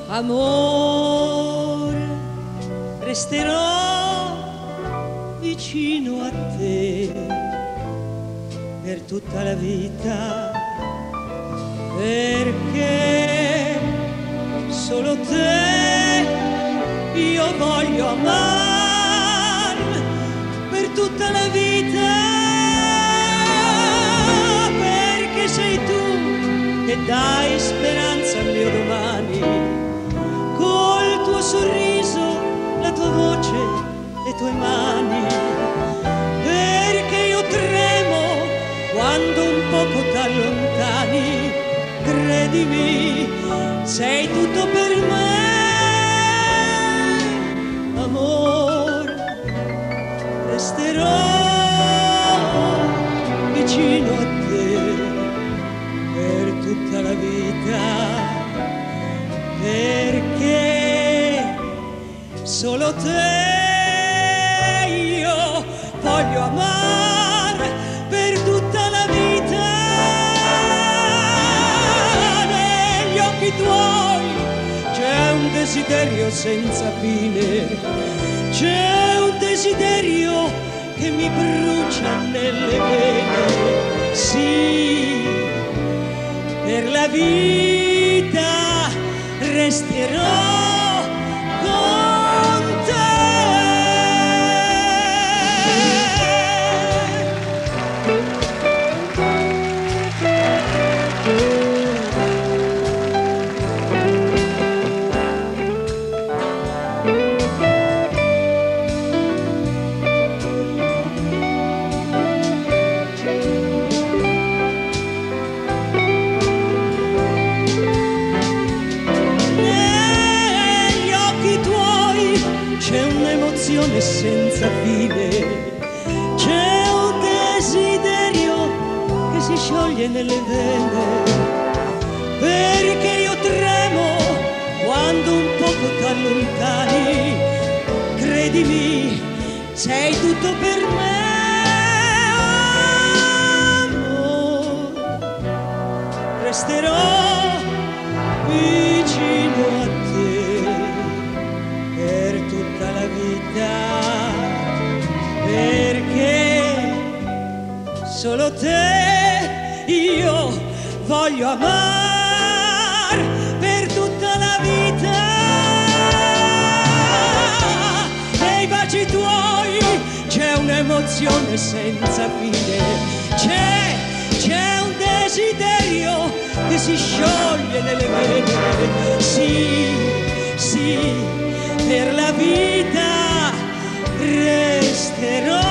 Amore, resterò vicino a te per tutta la vita, perché solo te io voglio amare per tutta la vita, perché sei tu che dai speranza al mio domani. Col tuo sorriso, la tua voce, le tue mani, perché io tremo quando un poco t'allontani. Credimi, sei tutto per me, amore, resterò vicino a te per tutta la vita, perché solo te io voglio amare per tutta la vita. Negli occhi tuoi c'è un desiderio senza fine, c'è un desiderio che mi brucia nelle vene. Sì, per la vita resterò con te. Senza fine, c'è un desiderio che si scioglie nelle vene, perché io tremo quando un poco t'allontani. Credimi, sei tutto per me, amore, resterò vicino a te per tutta la vita, perché solo te io voglio amare per tutta la vita. Nei baci tuoi c'è un'emozione senza fine, c'è un desiderio che si scioglie nelle vene. Sì, sì, per la vita resterò